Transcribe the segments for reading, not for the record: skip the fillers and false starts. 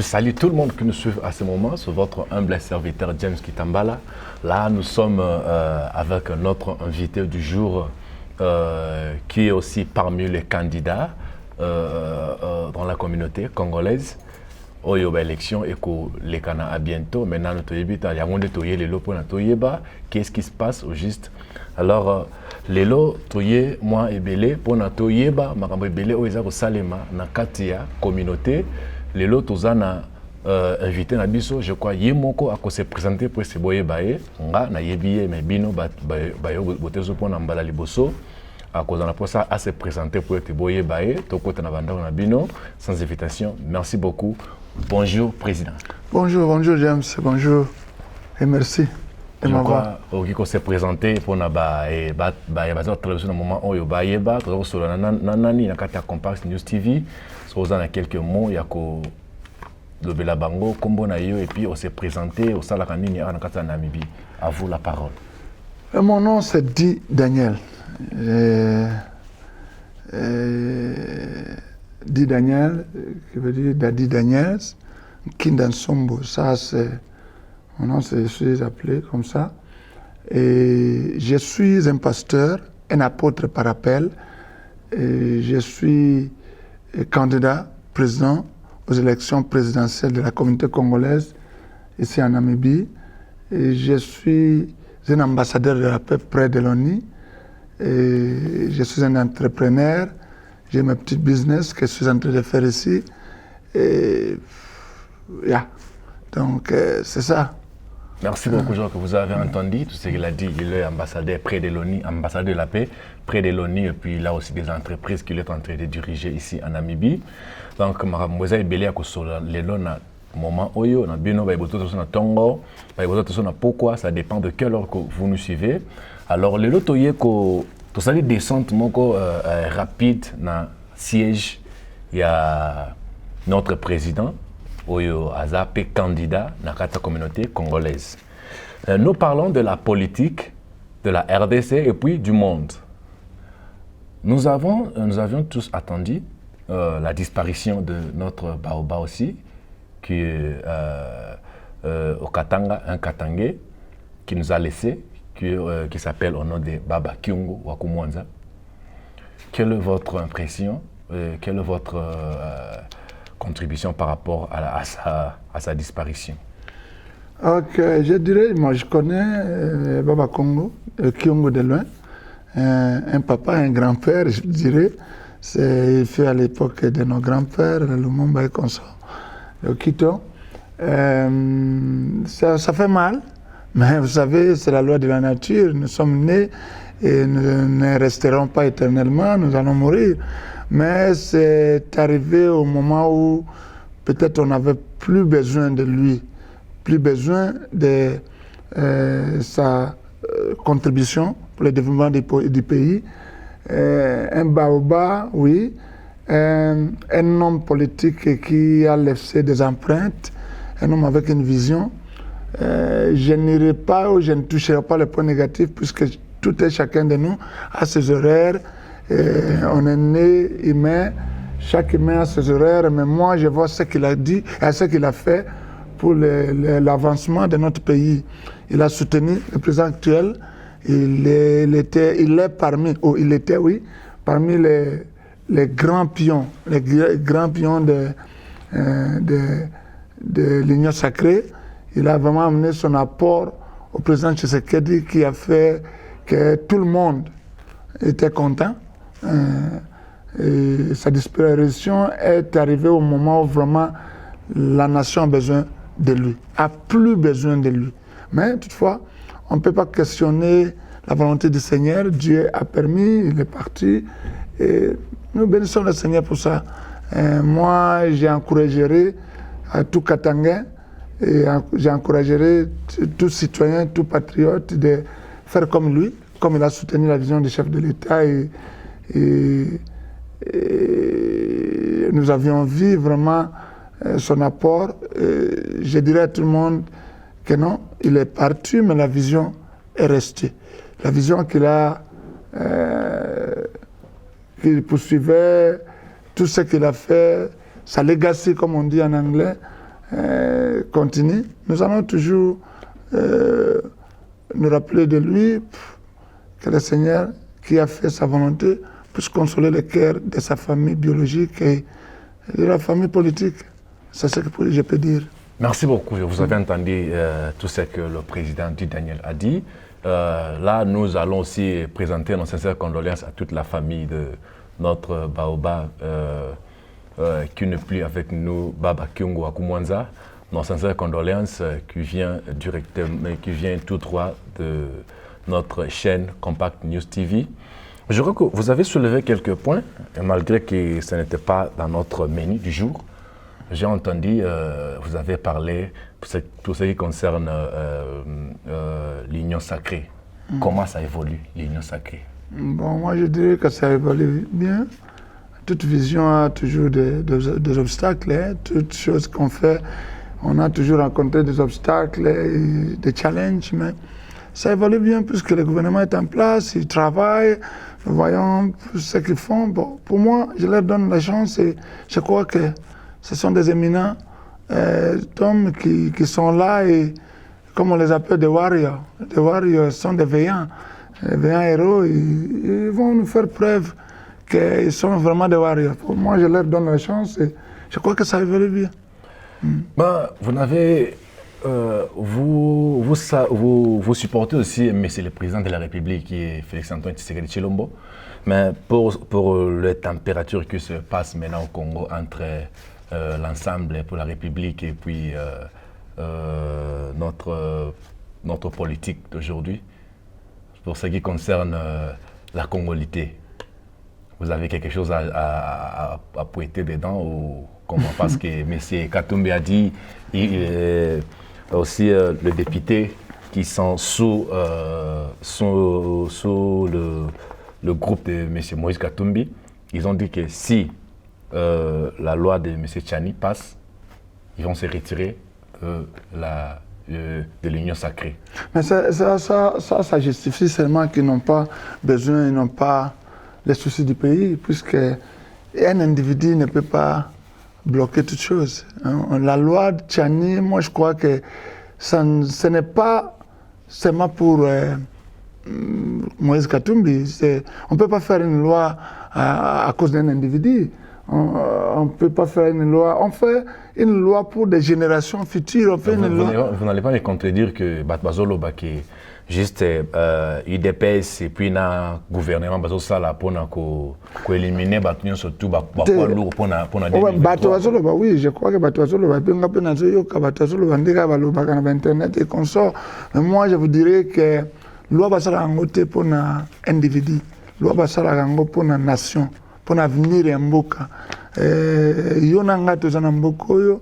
Je salue tout le monde qui nous suit à ce moment, sur votre humble serviteur James Kitambala. Là, nous sommes avec notre invité du jour, qui est aussi parmi les candidats dans la communauté congolaise. Oyo ba élection et que les cana à bientôt. Maintenant, nous toyebita, yangonde toye lelo pour na toyeba. Qu'est-ce qui se passe au juste? Alors, lelo toye moi et belé pour na toyeba, makambo belé oyo salema na katia communauté. Lelo tozana invité na biso, je crois yemoko a se présenter pour se boye bae. Nga na yebiye mais bino ba botezo pour na mbala liboso. À cause de la ça à se présenter pour être boye bae. Toko na banda na bino sans invitation. Merci beaucoup. Bonjour, Président. Bonjour, bonjour James, bonjour et merci de m'avoir. Je crois que s'est présenté pour na télévision au moment où il y a sur Nani, na Compact News TV. Sur quelques mots, il y a le Belabango, Kombo na yo, et puis on s'est présenté au Salakanini à Namibie. À vous la parole. Mon nom c'est Di Daniel. Di Daniel, qui veut dire Daddy Daniels, Kindansombo, ça c'est mon nom, je suis appelé comme ça. Et je suis un pasteur, un apôtre par appel. Et je suis candidat président aux élections présidentielles de la communauté congolaise ici en Namibie. Et je suis un ambassadeur de la paix près de l'ONU. Et je suis un entrepreneur. J'ai ma petite business que je suis en train de faire ici. Et donc, c'est ça. Merci beaucoup, Jean, que vous avez entendu tout ce qu'il a dit. Il est ambassadeur près de l'ONU, ambassadeur de la paix près de l'ONU. Et puis, il a aussi des entreprises qu'il est en train de diriger ici en Namibie. Donc, Moussa Belé a sur les lois moment oyo na bino ba iboto na tongo ba iboto na pourquoi ça dépend de quelle heure que vous nous suivez. Alors le lotoye ko to sali descente moko rapide na siège il y a notre président oyo azapé candidat na kata communauté congolaise. Nous parlons de la politique de la RDC et puis du monde. Nous avions tous attendu la disparition de notre Baoba aussi, qui est au Katanga, un Katangais, qui nous a laissé, qui s'appelle au nom de Baba Kyungu Wakumwanza. Quelle est votre impression, quelle est votre contribution par rapport à sa disparition? Ok, je dirais, moi je connais Baba Kyungu de loin, un papa, un grand-père, je dirais. Il fait à l'époque de nos grands-pères, le Lumumba et consort. Le Quito. Ça fait mal, mais vous savez, c'est la loi de la nature. Nous sommes nés et nous ne resterons pas éternellement, nous allons mourir. Mais c'est arrivé au moment où peut-être on n'avait plus besoin de lui, plus besoin de sa contribution pour le développement du pays. Un baoba, oui. Un homme politique qui a laissé des empreintes, un homme avec une vision. Je n'irai pas ou je ne toucherai pas les points négatifs puisque tout et chacun de nous a ses horaires. On est né humain, chaque humain a ses horaires, mais moi je vois ce qu'il a dit et ce qu'il a fait pour l'avancement de notre pays. Il a soutenu le président actuel, il est parmi les grands pions, de l'Union sacrée. Il a vraiment amené son apport au président Tshisekedi qui a fait que tout le monde était content. Et sa disparition est arrivée au moment où vraiment la nation a besoin de lui, a plus besoin de lui. Mais toutefois, on ne peut pas questionner la volonté du Seigneur. Dieu a permis, il est parti. Et nous bénissons le Seigneur pour ça. Moi, j'ai encouragé tout Katangais et j'ai encouragé tout citoyen, tout patriote de faire comme lui, comme il a soutenu la vision du chef de l'État. Et nous avions vu vraiment son apport. Je dirais à tout le monde que non, il est parti, mais la vision est restée. La vision qu'il poursuivait, tout ce qu'il a fait, sa legacy, comme on dit en anglais, continue, nous allons toujours nous rappeler de lui, que le Seigneur qui a fait sa volonté puisse consoler le cœur de sa famille biologique et de la famille politique. C'est ce que je peux dire. Merci beaucoup. Vous avez entendu tout ce que le président du Daniel a dit. Là, nous allons aussi présenter nos sincères condoléances à toute la famille de notre Baobab qui n'est plus avec nous, Baba Kyungu Akumwanza. Nos sincères condoléances qui vient tout droit de notre chaîne Compact News TV. Je crois que vous avez soulevé quelques points, et malgré que ce n'était pas dans notre menu du jour. J'ai entendu, vous avez parlé de tout ce qui concerne l'union sacrée. Comment ça évolue, l'union sacrée? Bon, moi je dirais que ça évolue bien. Toute vision a toujours des obstacles. Hein. Toute chose qu'on fait, on a toujours rencontré des obstacles, et des challenges, mais ça évolue bien puisque le gouvernement est en place, ils travaillent, nous voyons ce qu'ils font. Bon, pour moi, je leur donne la chance et je crois que ce sont des éminents hommes qui sont là et comme on les appelle des warriors. Des warriors sont des veillants héros. Ils vont nous faire preuve qu'ils sont vraiment des warriors. Pour moi, je leur donne la chance et je crois que ça évolue bien. Ben, vous supportez aussi le président de la République qui est Félix-Antoine Tshisekedi Tshilombo. Mais pour les températures qui se passent maintenant au Congo entre l'ensemble pour la République et puis notre politique d'aujourd'hui, pour ce qui concerne la congolité, vous avez quelque chose à pointer dedans ou comment? Parce que M. Katumbi a dit, aussi le député qui sont sous le groupe de M. Moïse Katumbi, ils ont dit que si la loi de M. Tchani passe, ils vont se retirer de l'union sacrée. Mais ça justifie seulement qu'ils n'ont pas besoin, ils n'ont pas les soucis du pays, puisque un individu ne peut pas bloquer toute chose. La loi de Tchani, moi je crois que ce n'est pas seulement pour Moïse Katumbi. On ne peut pas faire une loi à cause d'un individu. On ne peut pas faire une loi. On fait une loi pour des générations futures. On fait vous n'allez pas me contredire que Batbazolo qui juste UDPS et puis na gouvernement bazo sala pour éliminer Batunion surtout lourd pour Batbazolo oui, je crois que Batbazolo va bien rappeler que Batbazolo va dire que internet et consort. Mais moi je vous dirais que loi basala ngote pour un individu, loi basala ngo pour une nation. Pour l'avenir ya mboka yo nanga tozana mboko yo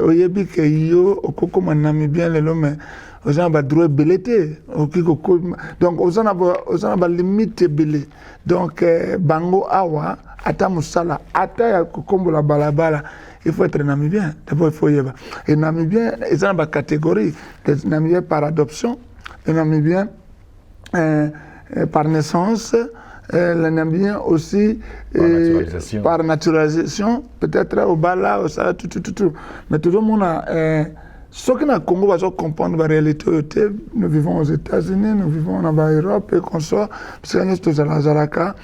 oyebi ke yo okokoma Namibien lelo me ozana ba droit belete okiko donc ozana ba limite belé donc bango awa ata musala ata ya kokombola balabala il faut être Namibien d'abord il faut yeba et Namibien ezana ba catégorie des Namibiens par adoption et Namibiens par naissance. Les Namibiens aussi par naturalisation, peut-être au Bala, au Sala, tout. Mais tout le monde a. Ce qui n'a Congo va comprendre la réalité. Nous vivons aux États-Unis, nous vivons en Europe et qu'on soit, parce que nous sommes à Zaraka.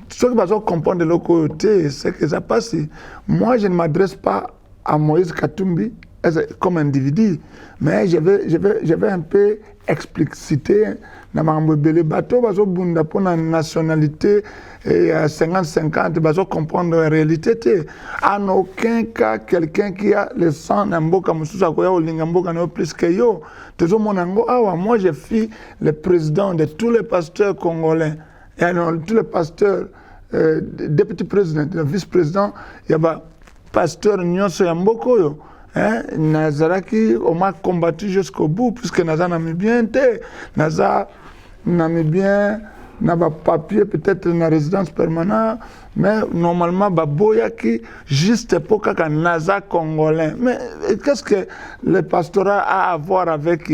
Ce qui va comprendre de l'autre côté, c'est que ça passe. Moi, je ne m'adresse pas à Moïse Katumbi comme individu, mais je vais un peu expliciter dans ma belle bateau, pour la nationalité et 50-50, bazo comprendre la réalité. En aucun cas, quelqu'un qui a le sang n'amboka mususa koya olingamboka no plus que yo. Toujours mon ango awa, moi je suis le président de tous les pasteurs congolais. Et alors, tous les pasteurs, député président, le vice-président, il y a pasteur nyonso yamboko yo. Nazaraki, on m'a combattu jusqu'au bout, puisque Naza Namibien, Naza Namibien, n'a pas papier, peut-être une résidence permanente, mais normalement, Baboyaki, juste pour qu'un Naza congolais. Mais qu'est-ce que le pastorat a à voir avec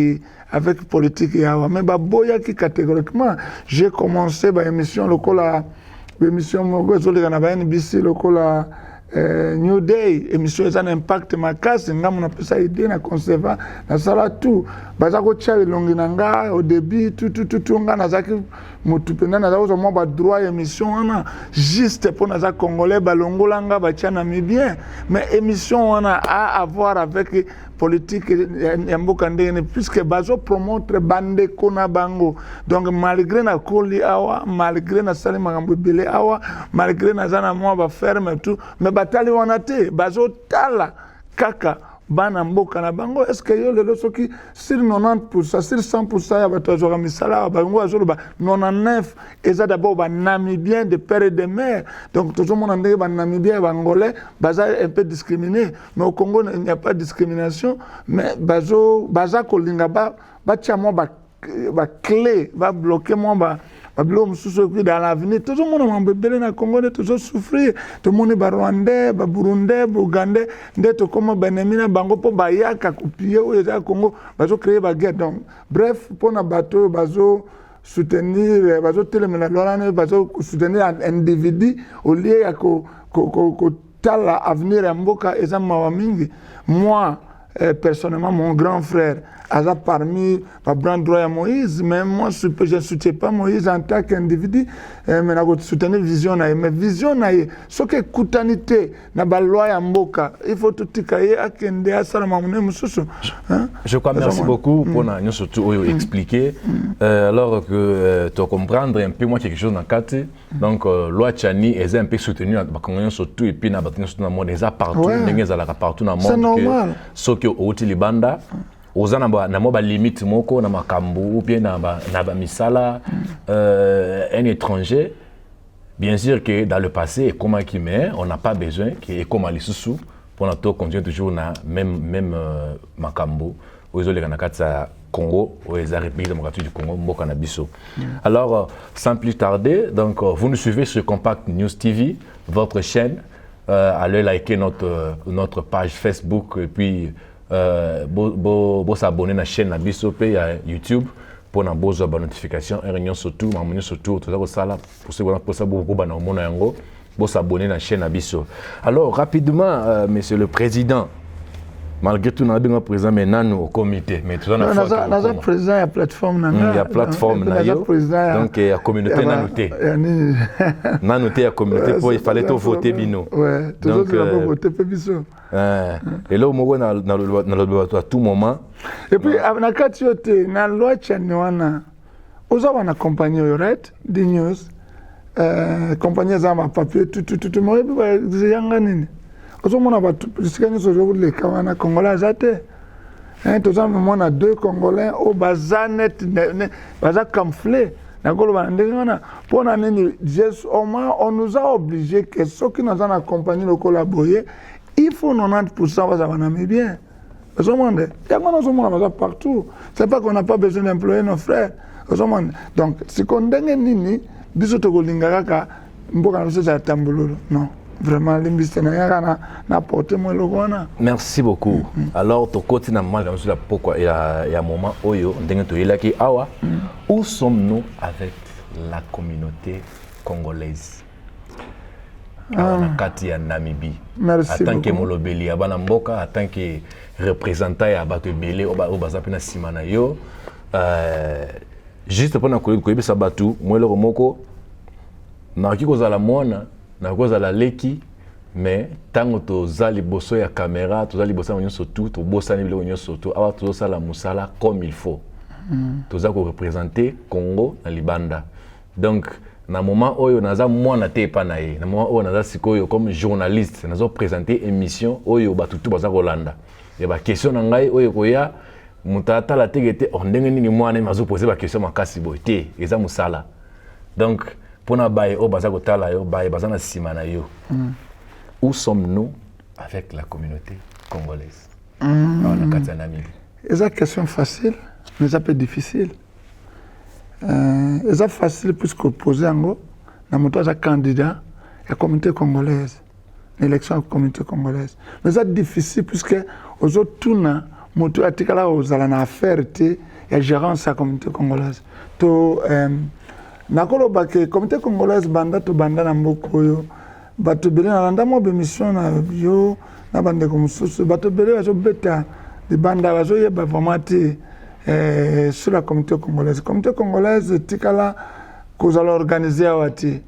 politique et awa? Mais Baboyaki, catégoriquement, j'ai commencé l'émission locale, l'émission Mogo, NBC locale. New Day émission eza na impact makasi nga mona pesa idée na conserva na sala tout baza ko tia longi nanga au début tout nga nazaki mutu penda na za mo ba droit émission wana juste pour naza congolais balongola nga ba tia na bien mais émission wana a avoir avec politique ya mboka ndenge puisque bazo promotre bande kona bango donc malgré na koli awa malgré na sali makambo belé awa malgré na zana mo ba ferme tout mais batali wana te bazo tala kaka bana mboka na bango est-ce que yo lelo soki sur 90% sur 100% ya bato azora misala bango azolo ba 99 eza d'abord ba namibien de père et de mère donc tout le monde ndenge ba namibien ba angolais baza un peu discriminé mais au Congo il n'y a pas de discrimination mais baza kolinga ba tia mo ba clé va bloquer mo ba Babylone souffre dans l'avenir. Tout le monde m'a bébé na Congo de toujours souffrir. Tout le monde ba Rwandais, ba Burundais, ba Ougandais, d'être comme Benemina Bango pour Bayaka copier au Congo, bazo créer ba guerre. Donc bref, pour na bateau bazo soutenir bazo télémena lorane bazo soutenir un individu au lieu ya ko tala avenir ya mboka eza mawa mingi. Moi personnellement mon grand frère Aza parmi les bras droit à Moïse, mais moi je ne soutiens pas Moïse en tant qu'individu, mais je soutiens la vision. Mais vision, ce qui est coutanité, na loi ya mboka, il faut tout ticailler à kende à salamamune mususu. Je crois, merci beaucoup pour nous surtout expliquer. Alors que tu comprendre un peu moi quelque chose dans le cadre. Donc loi Tchani est un peu soutenu dans surtout et puis na battu dans le monde déjà partout, partout dans le monde. C'est normal. Ce qui est au Tilibanda. Ozana na mo ba limite moko na makambo ou bien na ba misala un étranger bien sûr que dans le passé comment qui met on n'a pas besoin que comme alisusu pour notre continuer toujours na même makambo ozole kana katsa Congo ou les République démocratique du Congo mboka na biso. Alors sans plus tarder donc vous nous suivez sur Compact News TV votre chaîne allez liker notre page Facebook et puis vous s'abonner à la chaîne na biso pe ya YouTube pour na bozo ba notification et réunion surtout mamunyo surtout tout ça là pour ça beaucoup ba na mona yango vous s'abonner à la chaîne na biso. Alors rapidement monsieur le président malgré tout na bien présent maintenant au comité mais tout na na président ya plateforme na il y a plateforme na yo donc la communauté na noté na noté la communauté pour il fallait tout voter bino ouais donc voter pe biso. Et là, on a à tout moment. Et puis, na kati yote na loi Tchani oza wana compagnie right the news compagnie za ma papier tout moi ba ziyanga nini ozo mona ba sikani so jobu le kawana congolais zate to on a deux congolais au bazanet baza camouflé na golo ba ndengana pona nini on nous a obligé que ceux qui nous en compagnie le collaborer il faut 90% va Namibien. Partout. Ce n'est pas qu'on n'a pas besoin d'employer nos frères. Donc, si on a nini, non. Vraiment, merci beaucoup. Alors, tu continues à pourquoi il y a un moment où sommes-nous avec la communauté congolaise? En Namibie. Merci en tant que molobeli abana mboka en tant que représentant ya bato belé au bazapina simana yo juste pour na koyebisa bato mwelo moko na kikozala mwana na kozala leki mais tango tozali boso ya caméra tozali boso ya nyonso tout to bosani biloko nyonso tout awa tozosala musala comme il faut toza ko représenter Congo na libanda donc na moment oyo naza mwana te pa na ye na moment oyo naza sikoyo comme journaliste nazo présenter émission oyo batutu baza kolanda ya ba question na ngai oyo koya mutata la tegete ondenge nini mwana mazo poser ba question makasi boy te eza musala donc pona baye o baza kotala yo baye baza na sima na yo où sommes-nous avec la communauté congolaise na kati ya Namibie? Eza question facile mais ça peut être difficile. C'est facile puisque poser en gros, dans candidat à la communauté congolaise, l'élection à la communauté congolaise. Mais c'est difficile puisque aux autres tournants, moto atikala aux alana affaire et la gérance à la communauté congolaise. To nakolo bake communauté congolaise banda to banda na mboko yo bato belé nalanda mwa bémission na yo na bandeko mosusu bato belé bazobeta libanda bazoyeba vraiment te sur la communauté congolaise. La communauté congolaise tikala kozala organiser awa te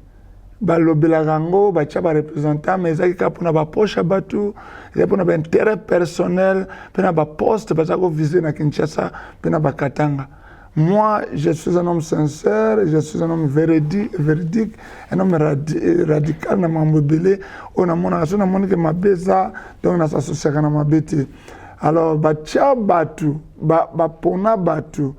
balobelaka yango batia barepresentant mais ezalaki kaka mpona bapoche bato eza mpona baintérêt personnel mpe na baposte baza kovise na Kinshasa mpe na bakatanga. Moi, je suis un homme sincère, je suis un homme véridique, un homme radical na mambobele on a mon action na monique ma beza donc na s'associer na mabete. Alors batia batu pona batu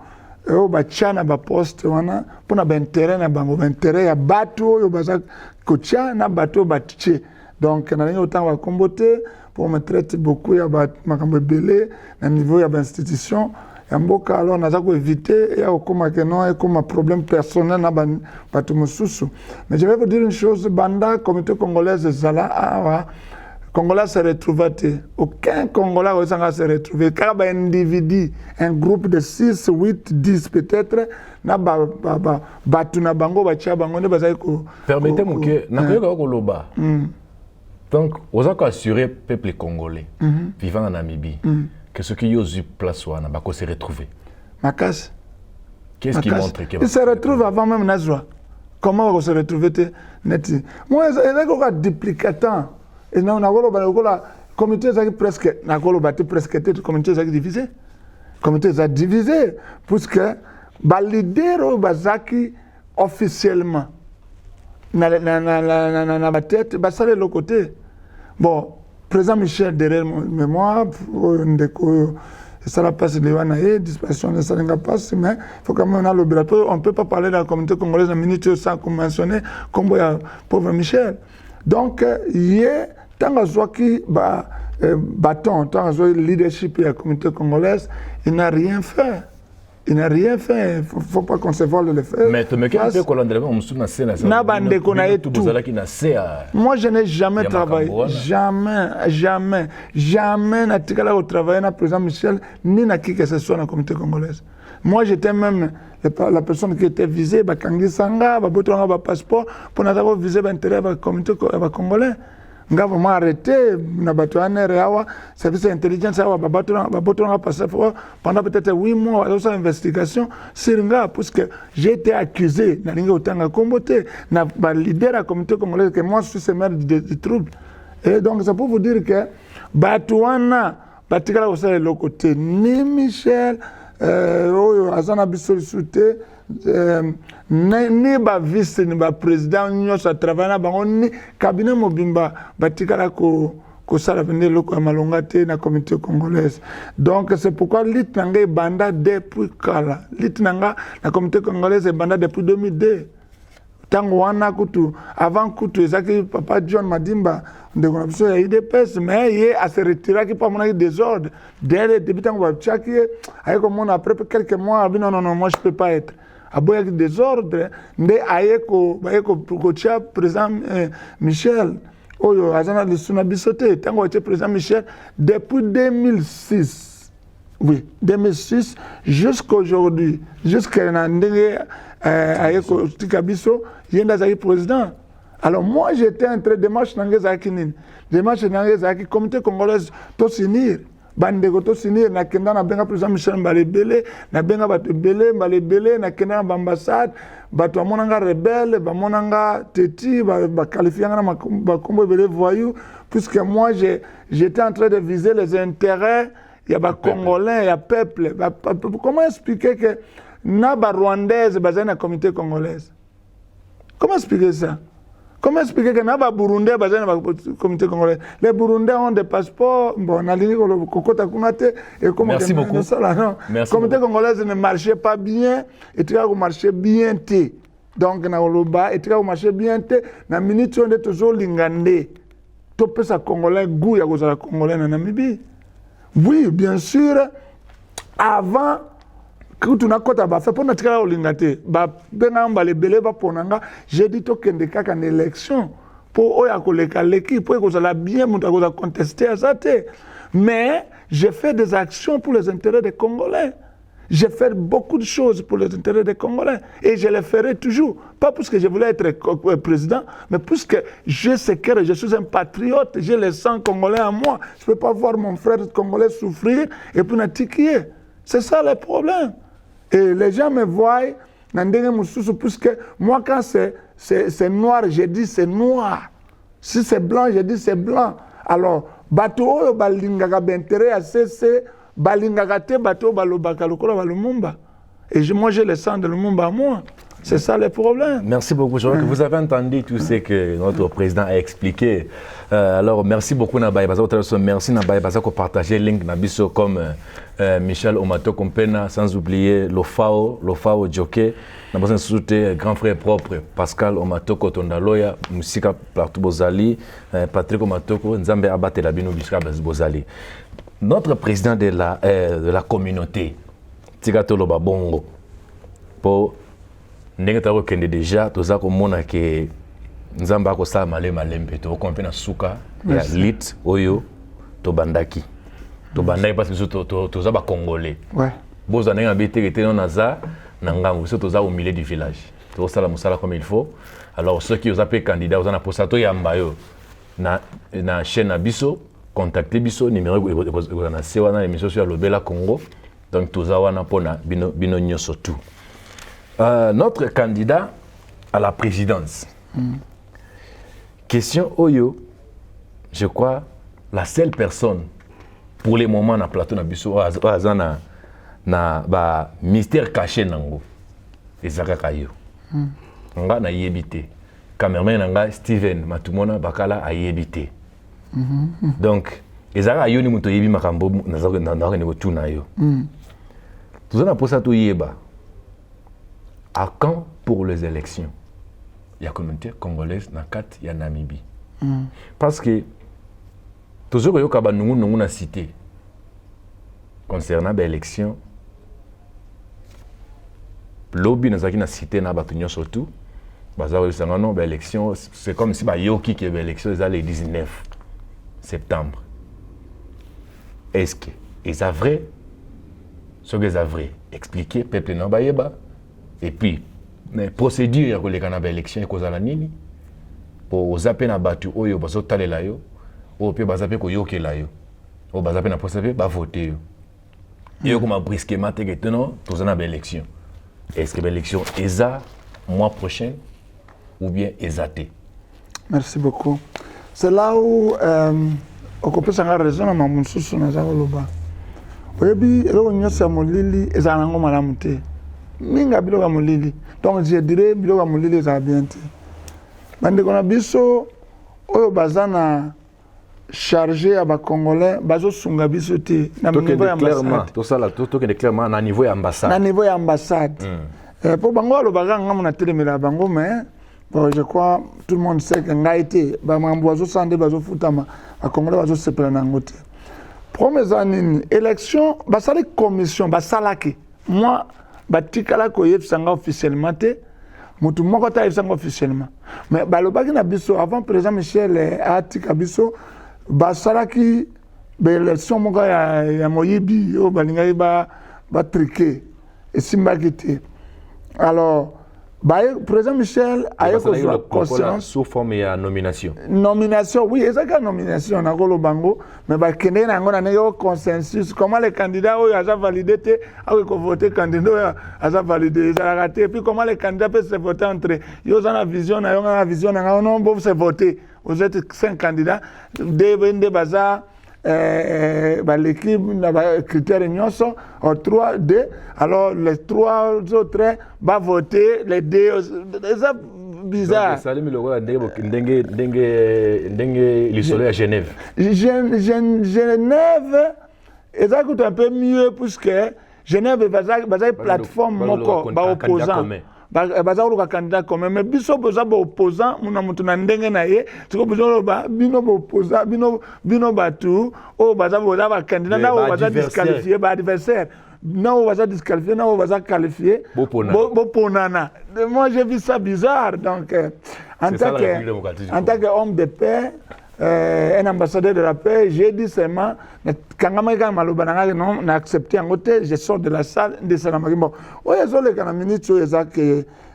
o batia na poste wana pona intérêt na bango intérêt ya batu oyo baza kotia na bato batiche. Donc na lingi autant va comboter pour me traiter beaucoup ya makambo belé na niveau ya institution. Mboka alors naza ko éviter ya okoma que non et comme un problème personnel na bato mosusu. Mais je vais vous dire une chose, banda communauté congolaise zala awa Congolais se retrouve. Aucun Congolais ne se retrouve. Car un individu, un groupe de 6, 8, 10 peut-être, na batu na bango batia bango ne bazai ko. Permettez-moi que na ko loba. Donc, aux accords assurés peuple congolais vivant en Namibie. Que ce qui y a eu place wana bako se retrouver. Makas. Qu'est-ce qui montre que il se retrouve avant même Nazwa. Comment on se retrouve net. Moi il y a des duplicatants et non la communauté est presque na ko battu presque toute communauté est divisée. Communauté est divisée puisque ba leader bazaki officiellement na ba tête ba sale le côté. Bon, président Michel derrière mémoire, ça la passe de l'Ouanaï, disparition de Salinga passe, mais il faut quand même l'opérateur. On ne peut pas parler de la communauté congolaise en minute sans mentionner comme le pauvre Michel. Donc, il y a tant que bâton, tant que leadership de la communauté congolaise, il n'a rien fait. Il n'a rien fait, il ne faut pas qu'on se vole le faire. Mais tu me dis que moi, je n'ai jamais travaillé. Jamais. N'a travaillé avec le président Michel, ni na qui que ce soit dans la communauté congolaise. Moi, j'étais même la personne qui était visée, Kangi Sanga, un passeport, pour avoir visé l'intérêt de la communauté congolaise. Nous avons arrêté, nous avons service d'intelligence, pendant peut-être 8 mois d'investigation sur nga, puisque j'ai été accusé, na leader de la communauté congolaise, que moi je suis maire de troubles. Et donc c'est pour vous dire que Batouana, Batikala aussi le côté, ni Michel, Azana Bissol-Souté, ni ba vice ni ba président union sa travailler na ni cabinet mobimba batikala ko sala vende loko malonga te na communauté congolaise. Donc c'est pourquoi litnanga banda depuis kala litnanga la communauté congolaise est banda depuis 2002 tango wana kutu avant kutu ezaki papa John Madimba de connexion ya IDPS mais il a se retiré qui pas mon désordre dès le début tango ba chaki ayeko mona après quelques mois non moi je peux pas être aboya désordre nde ayeko kotia président Michel oyo azana lisuna bisote tango était président Michel depuis 2006 oui 2006 jusqu'à aujourd'hui jusqu'à ndenge ayeko tikabiso yenda zaki président. Alors moi j'étais en train de démarche nangezaki nini démarche nangezaki communauté congolaise to s'unir bandeko to s'unir na kenda na benga président Michel Mbalebele na benga bato belé Mbalebele na kenda na ambassade bato amonanga rebelle bamonanga teti ba qualifianga na bakombo belé voyou puisque moi j'étais en train de viser les intérêts ya ba congolais ya peuple comment expliquer que na ba rwandaise bazana na communauté congolaise comment expliquer ça. Comment expliquer que les Burundais dans la communauté congolaise? Les Burundais ont des passeports, bon, merci beaucoup. La communauté congolaise ne marchait pas bien, et tu as marché bien. Donc, na oloba, et tu as marché bien. Na minute, on est toujours lingandé. Tu peux ça congolais, goût, ya la congolais en Namibie. Oui, bien sûr, avant. Quand on a côté ba fait pour notre cas olingate ba benamba le belé ba ponanga j'ai dit to kende kaka en élection pour oya koleka l'équipe pour que ça bien muta ko contester à ça mais j'ai fait des actions pour les intérêts des Congolais. J'ai fait beaucoup de choses pour les intérêts des Congolais et je les ferai toujours. Pas parce que je voulais être président, mais parce que je sais que je suis un patriote, j'ai le sang congolais en moi. Je ne peux pas voir mon frère congolais souffrir et puis n'attiquer. C'est ça le problème. Et les gens me voient, puisque moi quand c'est noir, je dis c'est noir. Si c'est blanc, je dis c'est blanc. Alors, bateau balingaka b'intérêt à cesser. Balingagate bateau balobaka lokola balumumba. Et moi j'ai le sang de Lumumba à moi. C'est ça le problème. Merci beaucoup. Je crois que vous avez entendu tout ce que notre président a expliqué. Alors merci beaucoup Nabaye Bazako. Merci Nabaye Bazako partager link Nabiso comme Michel Omato Kompena, sans oublier Lofao Djoké. Nous avons souhaité grand frère propre Pascal Omatoko Tondaloya, Musika Platou Bozali, Patrick Omatoko, Nzambe Abate Labino Bishka Bozali. Notre président de la communauté, Tigatolo Babongo, pour Nengetaro Kende déjà, tout mona ke Nzamba ko sa malembe to kompena suka ya lit oyo to bandaki. To bandaki parce que to za ba congolais. Ouais. Boza nenga bete non naza nangango, so to za au milieu du village. To sala musala comme il faut. Alors ceux qui ont appelé candidat aux anaposato yamba yo na chaîne na biso. Contactez biso numéro na sewana émission sur Lobela Congo. Donc tozawana pona bino nyoso tout. Notre candidat à la présidence. Question Oyo, je crois la seule personne pour le moment na plateau na biso azana na ba mystère caché nango. Ezaka kayo. Nga na yebité. Cameraman nga Steven Matumona bakala a yebité. Donc, les Arabes ont dit que les Arabes ont dit que les Arabes ont à quand pour les élections? Il y a la communauté congolaise dans 4, il y a Namibie. Parce que toujours il y a une cité concernant les élections. Lobby dans la cité surtout. C'est comme si il y a une élection le 19 septembre. Est-ce que c'est vrai? Ce que c'est vrai, expliquer peuple non baïeba. Et puis, les procédures pour les canaux élections cause la nini pour zapper na batu oyo baso talela yo, ou puis bazaper ko yoke la yo, ou bazaper na procédure ba voter yo. Et comme brusquement te que non, tous na élection. Est-ce que l'élection est ça mois prochain ou bien exaté? Merci beaucoup. C'est là où on peut s'en raison à mon sous na zakoloba. Oyebi elo nyosa molili ezanango malamuté. Minga biloka molili. Donc je dirais biloka molili za bien te. Bande kona biso oyo bazana chargé à ba congolais bazo sunga biso te na niveau ya ambassade. Tout ça là tout que clairement na niveau ya ambassade. Na niveau ya ambassade. Pour bango lo baganga mona telemela bango mais bon, je crois tout le monde sait que ngaité ba mambozo sande bazo futama a congolais bazo sepela nangote. Première année élection basali commission basalaki. Moi batikala ko yebsanga officiellement te mutu moko ta yebsanga officiellement. Mais balobaki na biso avant président Michel atika biso basalaki l'élection moko ya moyibi o balingai ba triquer et simbaki te. Alors président Michel a eu conscience sous forme de nomination. Nomination, oui, c'est une nomination na Golo Bango, mais bah kende na ngona nego consensus. Comment les candidats ont validé, ont voté candidat a validé, ils ont raté. Puis comment les candidats peuvent se voter entre eux. Ils ont la vision, non, peuvent se voter. Vous êtes 5 candidats, deux bazar. L'équipe critères nyonso en 3 2 alors les 3 autres va voter les 2 c'est bizarre. Salim le roi ndenge l'isolé à Genève. Genève est un peu mieux puisque Genève est plateforme moko ba opposant baza candidat commun mais biso boza ba opposant muna mutu na ndenge na ye tiko bozo ba bino ba opposant bino batu o baza ba candidat na o baza disqualifié ba adversaire na o baza disqualifié na o baza qualifié bo ponana. Moi j'ai vu ça bizarre donc en tant que homme de paix un ambassadeur de la paix, j'ai dit seulement, quand on a accepté en côté, je sors de la salle, de Salamaki. Bon, oui, les minutes,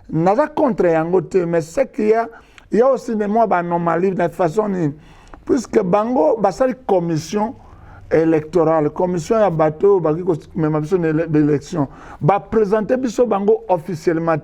n'a pas contre en côté, mais c'est qu'il y a aussi des mois anomalies de façon, puisque Bango, c'est une commission électorale, commission à bateau, même d'élection, va présenter biso Bango officiellement.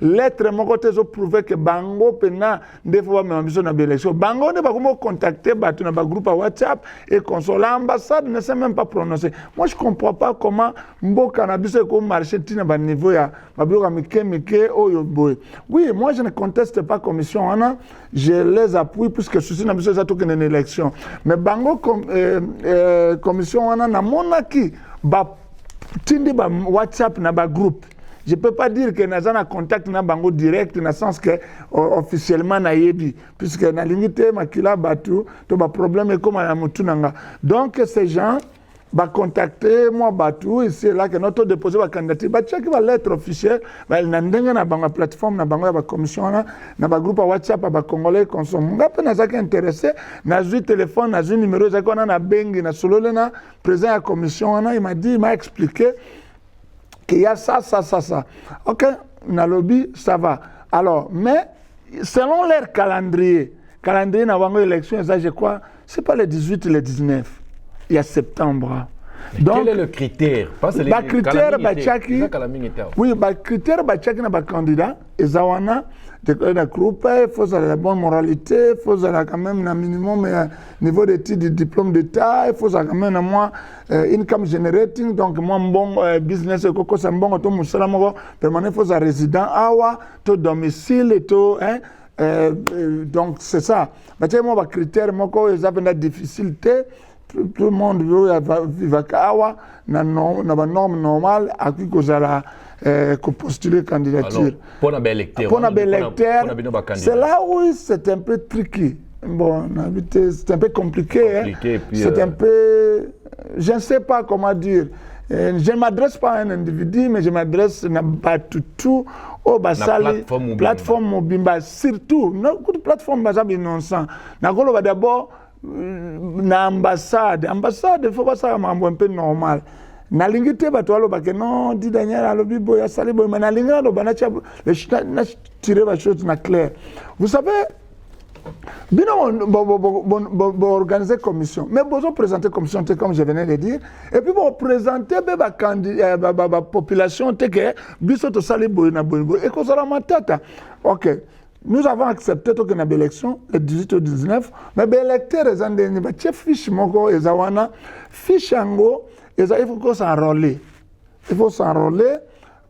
Lettre mon côté je prouvé que Bango pena des fois même biso na élection. Bango ne va comment contacter bateau na groupe à WhatsApp et consul l'ambassade ne sait même pas prononcer. Moi je comprends pas comment mboka na biso ko marché tina ba niveau ya babloka mike oyo boy. Oui, moi je ne conteste pas commission on je les appuie puisque souci na biso ça tout une élection. Mais Bango commission wana na monaki ba tindi ba WhatsApp na ba groupe. Je peux pas dire que naza na contact na bango direct na sens que officiellement na yebi puisque na limité makila batu to ba problème comme na mutu nanga. Donc ces gens va contacter moi batu ici là que notre déposer va candidature ba check va lettre officielle ba na ndenga na banga plateforme na bango ya ba commission na ba groupe WhatsApp ba congolais consomme ngape na zaki intéressé na zu téléphone na zu numéro zaki na bengi na solole na président ya commission il m'a dit il m'a expliqué qu'il y a ça. OK, na lobby ça va. Alors mais selon leur calendrier na bango élection ça je crois c'est pas le 18 le 19. Il y a septembre. Donc, quel est le critère? Pas le critère, oui, le critère, na ba candidat, et zawana, de groupe, il faut la bonne moralité, il faut quand même un minimum niveau d'études, de diplôme d'État, il faut quand même moi income generating, donc moi bon business, koko c'est bon, to musala mo permanent, il faut résident, awa, to domicile, et to donc c'est ça. Mais tu moi, le critère, moi, ils ont des difficultés. Tout le monde vit à na norme normale à qui qu'on postuler candidature. Pour un bel électeur, c'est là où c'est un peu tricky. Bon, c'est un peu compliqué. C'est un peu, je ne sais pas comment dire. Je ne m'adresse pas à un individu, mais je m'adresse à tout au basali plateforme mobile, surtout. Notre plateforme basali innocent. D'abord. Na ambassade il faut pas ça un peu normal na lingité bato aloba que non dit Daniel alobi boya sali boya na linga lo bana na tirer la chose na clair. Vous savez bino organiser commission mais besoin présenter commission comme je venais de dire et puis bon présenter ba candidat ba population que biso to sali boya na boya et ko sala matata. OK. Nous avons accepté que nous avons l'élection, le 18 au 19, mais les électeurs, ils ont des fiches, fiche ango, il faut s'enrôler. Il faut s'enrôler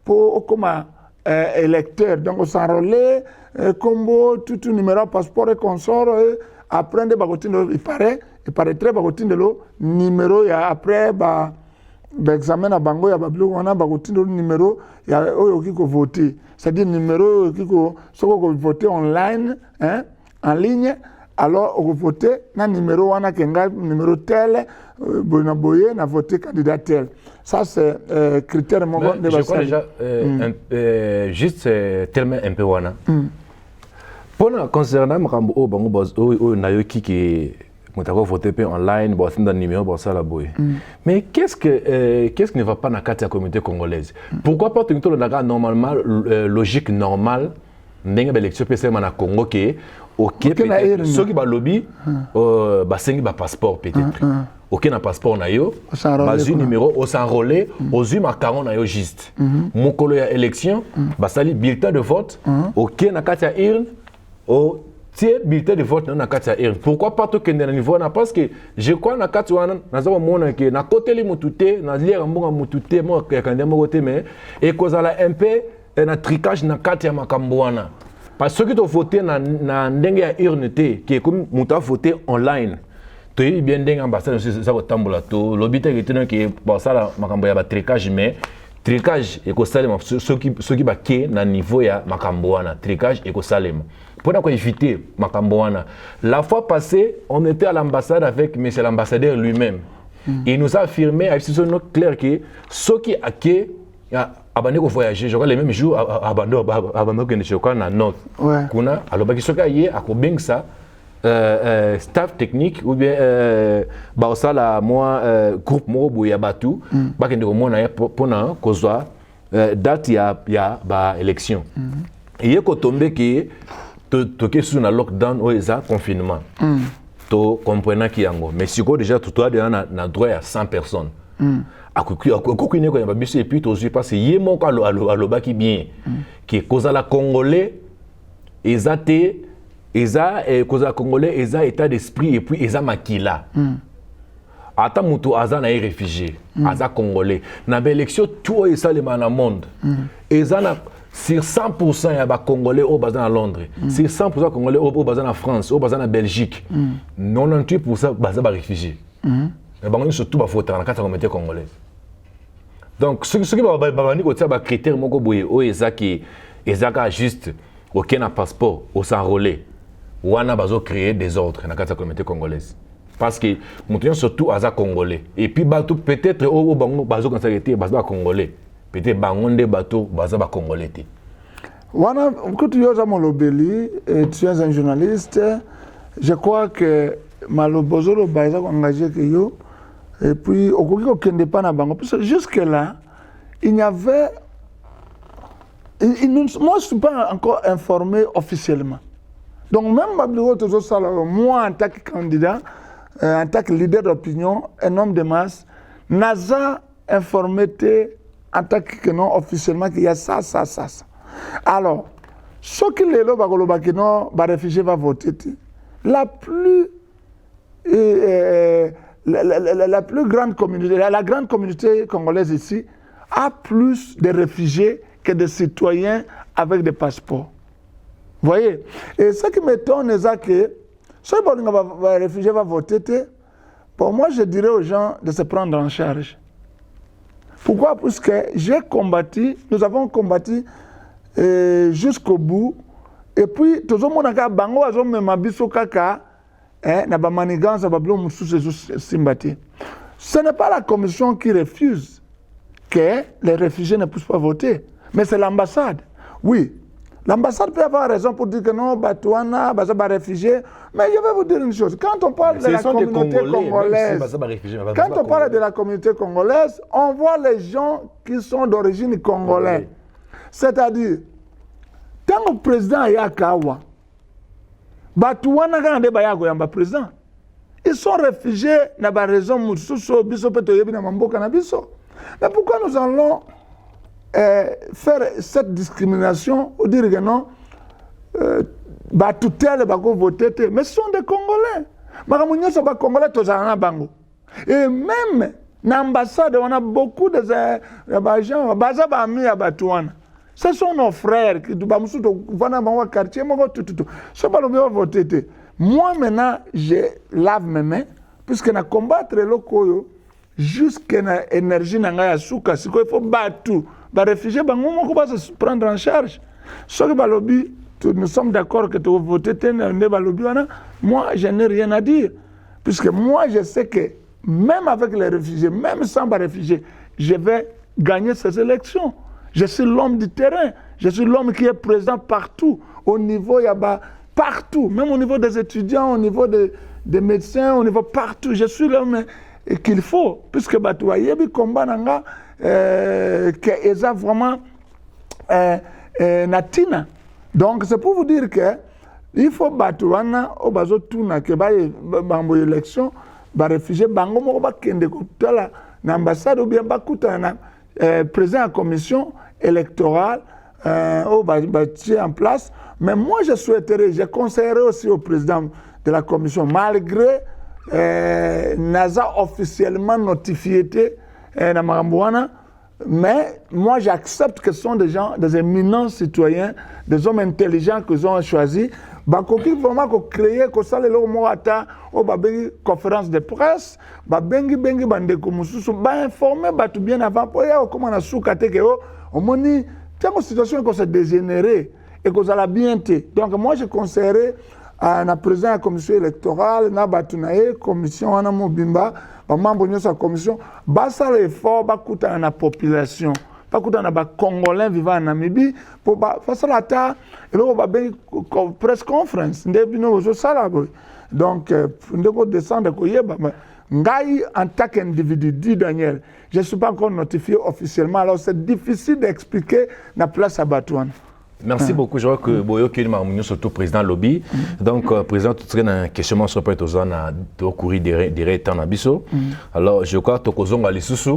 pour comme électeur. Donc, on s'enrôler, combo, tout numéro, passeport et consort, après, il paraîtrait que numéro, après, l'examen à Bango, il y a un numéro, il y a voter. C'est-à-dire numéro qui faut voter online, hein, en ligne, alors on vote na numéro wana kenga numéro tel boyna boye na voter candidat tel. Ça c'est critère mon de je crois déjà juste tellement un peu wana. Pour concernant makambo o bango baz o nayoki ki mutako voter pe online bo sinda numéro bo ça la boye. Mais qu'est-ce qui ne va pas dans la communauté congolaise? Pourquoi pas tout le monde normalement logique normale ndenge élection PC na Congo ke OK peut-être ceux qui ba lobby ba sengi ba passeport peut-être. OK na passeport na yo ba zu numéro au s'enrôler au zu macaron na yo juste. Mokolo ya élection ba sali bulletin de vote OK na kati ya urne au tiers bulletin de vote na kati ya urne. Pourquoi pas tout kende na niveau na parce que je crois na kati wana naza mona ke na côté li mutute na lire mbonga mutute mo ka kande mo côté mais et kozala un peu na tricage na kati ya makambo wana. Parce que tu voté na ndenge ya urne te qui est comme muta voter online. Tu es bien ndenge ambassade ça ko tambola to lobite ke tena ke basala makambo ya ba tricage mais tricage et ko salema ceux qui ba ke na niveau ya makambo wana tricage et ko salema. Pour éviter makambo wana. La fois passée, on était à l'ambassade avec monsieur l'ambassadeur lui-même. Il nous a affirmé avec ce nom clair que ceux qui a ke abandonné voyager, je crois les mêmes jours abandonné que je crois na note. Kuna alors ba kisoka yé akobengsa staff technique ou bien baosala moi groupe moko boya batu bakende komona pona kozwa date ya ba élection et ko tomber que to sous na lockdown ou eza confinement to comprenant ki yango mais siko déjà tout toi na droit à 100 personnes akoki ne ko ya biso et puis to suis parce yé moko aloba ki bien qui kozala congolais ezate eza kozala congolais eza état d'esprit et puis eza makila ata mutu aza na réfugié aza congolais na ba élection tout esalema na monde eza na sur 100% ya ba congolais au bazan à Londres sur 100% congolais au bazan en France au bazan en Belgique 98% bazan ba réfugié mais bango surtout ba fota na kata communauté congolaise donc ce qui ba bani ko tia ba critère moko boye o ezaki ezaka juste aucun passeport au s'enrôler wana bazo créer des ordres na kata communauté congolaise parce que maintenant surtout aza congolais et puis bato peut-être au bango bazo quand ça était bazo congolais peut-être bangonde bato baza ba congolais té wana quand tu es Molobeli et tu es un journaliste je crois que malobozolo baza engagé que yo et puis okoki ko kende pa na bango parce que jusque là il n'y avait moi je ne suis pas encore informé officiellement donc même moi en tant que candidat en tant que leader d'opinion un homme de masse n'a informé en tant que non officiellement qu'il y a ça. Alors, ce qui est là, les réfugiés vont voter. La plus grande communauté, la grande communauté congolaise ici, a plus de réfugiés que de citoyens avec des passeports. Vous voyez? Et ce qui m'étonne, c'est que si les réfugiés vont voter, pour moi, je dirais aux gens de se prendre en charge. Pourquoi? Parce que j'ai combattu, nous avons combattu jusqu'au bout. Et puis, tout le monde a dit ce n'est pas la commission qui refuse que les réfugiés ne puissent pas voter, mais c'est l'ambassade. Oui, l'ambassade peut avoir raison pour dire que non, Batouana, Bazaba réfugiés. Mais je vais vous dire une chose. Quand on parle de la communauté congolaise, quand on parle de la communauté congolaise, on voit les gens qui sont d'origine congolaise. C'est-à-dire, tant que le président Yakawa, Batouana Gande Bayago Yamba président, ils sont réfugiés dans la raison Moussousou, Bisso Petoyebi Namambo Canabiso. Mais pourquoi nous allons faire cette discrimination ou dire que non, tout tel bako voter, mais ce sont des Congolais. Maramounias sont pas Congolais, tous en bango. Et même l'ambassade, on a beaucoup de gens, Bazaba ami à Batouana. Ce sont nos frères qui vont dans le quartier, tout. Ce n'est pas le mieux voter. Moi maintenant, je lave mes mains, puisque na combattre le koyo, jusqu'à l'énergie n'a souka, il faut battre tout. Les réfugiés, on va se prendre en charge. Ce que balobi, nous sommes d'accord que tu vas voter, moi, je n'ai rien à dire. Puisque moi, je sais que même avec les réfugiés, même sans les réfugiés, je vais gagner ces élections. Je suis l'homme du terrain. Je suis l'homme qui est présent partout. Au niveau, il y a partout. Même au niveau des étudiants, au niveau des médecins, au niveau partout. Je suis l'homme qu'il faut. Puisque tu vois, il y a des combats qui sont vraiment natina. Donc, c'est pour vous dire que il faut battre au bazo tuna que bambo élection ba réfugié bango mo ba kende ko tala na ambassade ou bien ba kutana président de la commission électorale au ba en place. Mais moi je souhaiterais, je conseillerais aussi au président de la commission, malgré NASA officiellement notifié na Marambouana, mais moi j'accepte que ce sont des gens, des éminents citoyens, des hommes intelligents qu'ils ont choisis. Bakoki vraiment ko créer ko sale lo mo ata o ba bengi conférence de presse ba bengi bande ko mususu ba informer ba tout bien avant pour ya comment na souka te ke o moni tellement situation ko se dégénérer et ko ça bien té. Donc moi je conseillerais à la président de la commission électorale na batunaye commission ana mobimba ba membre de sa commission ba ça l'effort ba kuta na population pas que na ba Congolais vivant en Namibie pour ba face la ta et là on va bien press conference ndebino zo sala boy donc ndeko descendre ko yeba ngai en tant qu'individu dit Daniel je suis pas encore notifié officiellement alors c'est difficile d'expliquer la place à Batouane. Merci beaucoup. Je vois que Boyo Kilma surtout président lobby. Donc président tout serait un questionnement sur peut-être aux ans au cours des temps abisso. Alors je crois que Tokozong ali susu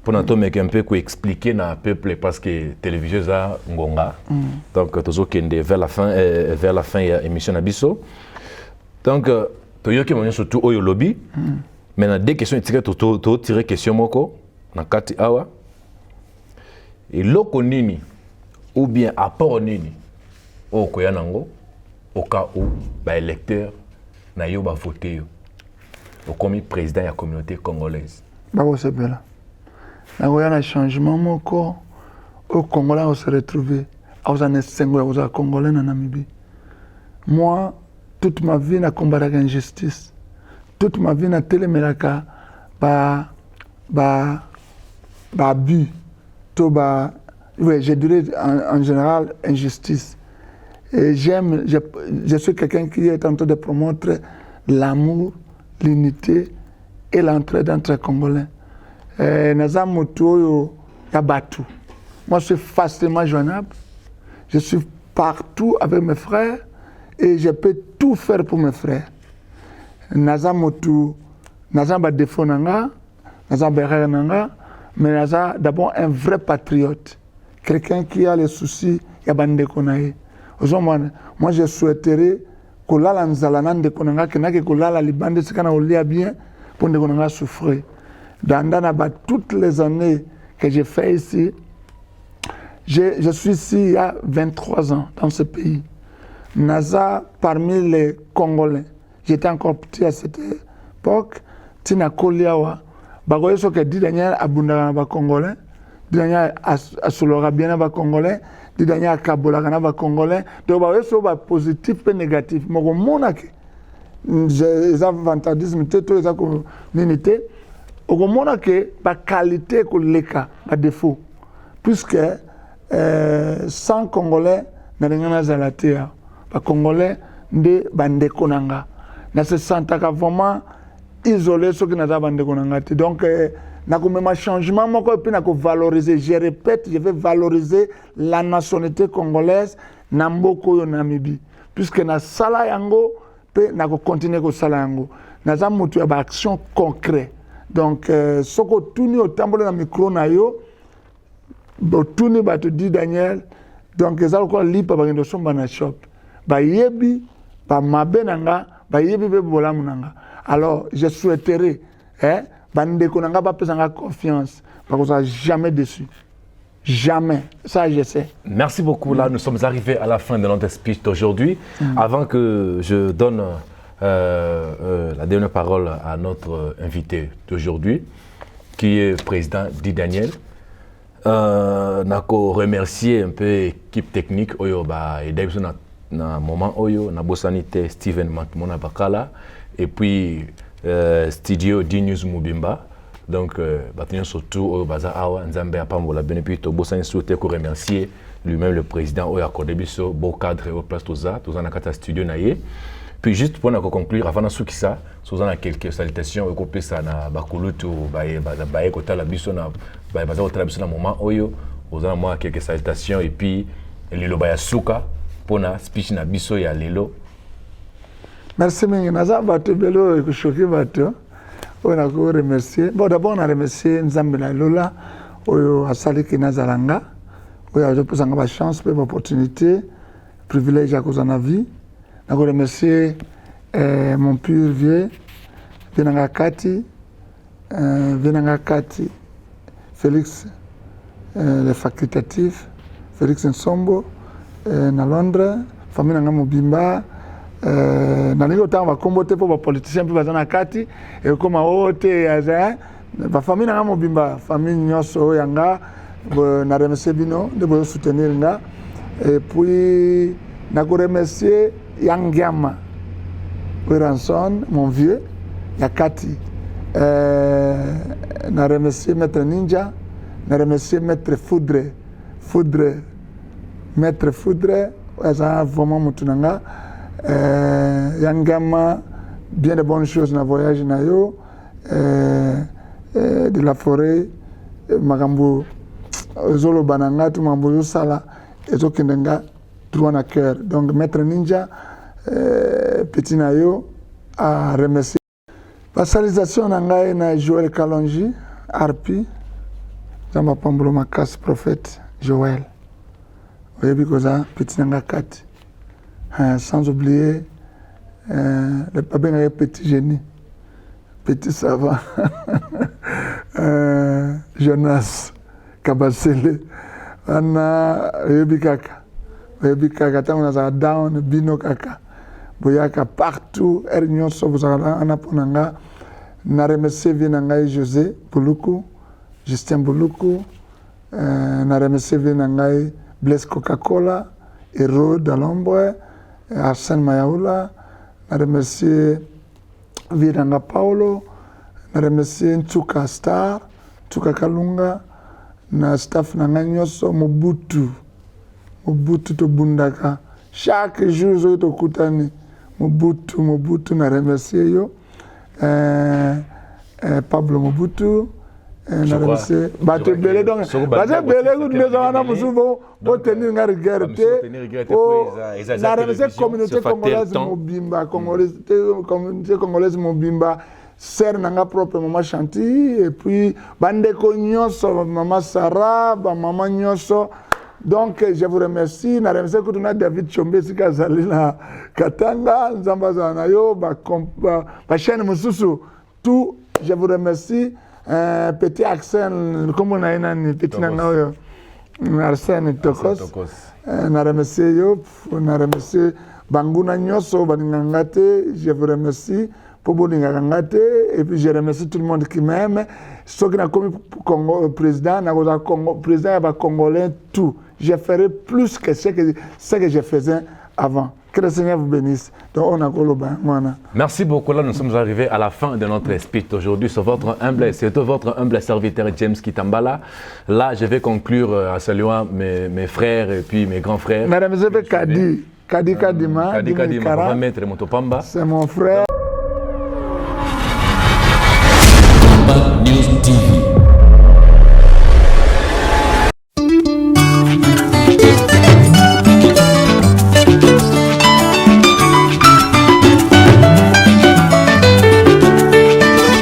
pour nous mettre un peu expliquer na peuple parce que télévision ça ngonga. Donc toujours kende vers la fin il y a émission abisso. Donc Toyo Kilma surtout au lobby. Maintenant des questions to tirer question moko na kati awa. Et loko nini ou bien apport nini au koyanango au cas où ba électeur na yo ba voter yo au comme président de la communauté congolaise ba ko sepela na koyana changement moko au Congolais on se retrouver aux années 50 aux Congolais na Namibie. Moi toute ma vie na combattre l'injustice, toute ma vie na télémelaka ba abus to ba. Oui, je dirais en général injustice. Et je suis quelqu'un qui est en train de promouvoir l'amour, l'unité et l'entraide entre les Congolais. Moi, je suis facilement joignable. Je suis partout avec mes frères et je peux tout faire pour mes frères. Nazamutu, Nazamba défaut nanga, Nazamba nanga, mais Naza d'abord un vrai patriote. Quelqu'un qui a les soucis, il y a bande konae. Moi je souhaiterais que la nzalana de konanga que n'a que la libande c'est qu'on a bien pour ne konanga souffrir. Dans toutes les années que j'ai fait ici, je suis ici il y a 23 ans dans ce pays. Naza parmi les Congolais, j'étais encore petit à cette époque. Tina Koliawa, bagoye so que dit Daniel abunda ba Congolais. Didanya asolora bien ba Congolais, didanya kabola kana ba Congolais, donc ba so ba positif et négatif. Moko monake les avantagismes to les communauté, au monake ba qualité ko leka ba défaut. Puisque sans Congolais na ngana zalatea, ba Congolais nde bande konanga. Na se sentaka vraiment isolé ce qui n'a pas bande konanga. Donc na un changement, valoriser. Je répète, je vais valoriser la nationalité congolaise na mboko yo Namibie. Puisque na sala yango, pe na continuer ko sala yango. Na za mutu ya ba action concret. Donc soko tuni au tambole na micro na yo, bo tuni ba te dit Daniel, donc ezalo ko lipa ba ngendo somba na shop. Ba yebi, ba mabe nanga, ba yebi be bolamu nanga. Alors je souhaiterais bande konanga ba pesanga confiance parce qu'on sera jamais déçu. Jamais. Ça, je sais. Merci beaucoup. Là, nous sommes arrivés à la fin de notre speech d'aujourd'hui. Avant que je donne la dernière parole à notre invité d'aujourd'hui, qui est président Di Daniel, nako remercier un peu l'équipe technique oyo ba et na moment oyo na bosanité Steven Matmona Bakala et puis studio D-News Mubimba. Donc, surtout au Baza Awa, Nzambe Apambola Benepito, Bossan souhaite remercier lui-même le président Oya Kodebiso, beau cadre et au place Toza, Toza Nakata Studio Naye. Puis juste pour conclure, avant de ça, Toza a quelques salutations, au copé ça na Bakulutu, Baye Kotala Biso, Baza Kotala Biso na moment Oyo, Oza moi quelques salutations et puis Lilo Bayasuka, pour na speech na Biso ya Lilo. Merci, Naza Batubelo et Kushoki Bato. On a remercié. Bon, d'abord, on a remercié Nzambe Lola, Asali Kinazalanga. On a posé une chance, une opportunité, privilège à cause de la vie. On a remercié mon pur vieux, Venanga Kati, Félix, le facultatif, Félix Nsombo, na Londres, famille Nanga Mobimba. Nalingi otanga bakombo te po ba politicien pe bazana kati et comme ote ya ba famille na mobimba famille nyonso yanga na remercier bino de bo soutenir nga et puis na ko remercier Yangiama Ranson mon vieux ya kati na remercier Maître Ninja Je remercie Maître Foudre. Maître Foudre, vraiment Moutunanga. Yangama, bien de bonnes choses dans le voyage. De la forêt, Magambo, Zolo Bananga, tout Mambo Sala, et Zokendenga, droit à cœur. Donc, Maître Ninja, Petit Nayo, a remercié. La salutation na Joël Kalonji, Arpi, Zamba Pambolo Makas, prophète Joël. Oyebi Koza, Petit Nanga Kat. Sans oublier le Pabenga Petit Génie, Petit Savant, Jonas Kabasele, Anna Oyebi Kaka, Tamana Down, Bino Kaka. Boyaka partout, Erignon Sobozala, Anaponanga, Naremese Vinanga José Bouloukou, Justin Bouloukou, Naremese Vinanga Blaise Coca-Cola, Hero Dalomboe, Arsène Mayaoula, Naremese Vinanga Paulo, Naremese Ntsuka Star, Ntsuka Kalunga, na staff Nanga Nyoso Mobutu to Bundaka. Chaque jour, je te koutani. Mobutu, na remercier yo. Pablo Mobutu, na remercier. Bate belé donc. Bate belé nous avons musubo pour tenir une regardé. Na remercier communauté congolaise Mobimba, communauté congolaise Mobimba. Sœur nanga propre maman Chanty et puis bandeko nyonso maman Sarah, maman nyonso. Donc, je vous remercie. Je remercie que David Chombe, Zalina Katanga, Nzamba Zanayo, chaîne Moussousou. Tout, je vous remercie. Petit Arsène, comme on a un petit Nanayo, Arsène Tokos. Je remercie Banguna Nyoso, Baningangate. Je vous remercie. Et puis je remercie tout le monde qui m'aime. Ceux qui ont commis président, président congolais, tout. Je ferai plus que ce que je faisais avant. Que le Seigneur vous bénisse. Donc, on a merci beaucoup. Là, nous sommes arrivés à la fin de notre speech aujourd'hui. C'est votre humble serviteur James Kitambala. Là, je vais conclure en saluant mes frères et puis mes grands frères. Madame Zebe Kadi Kadima, Maître Motopamba. C'est mon frère.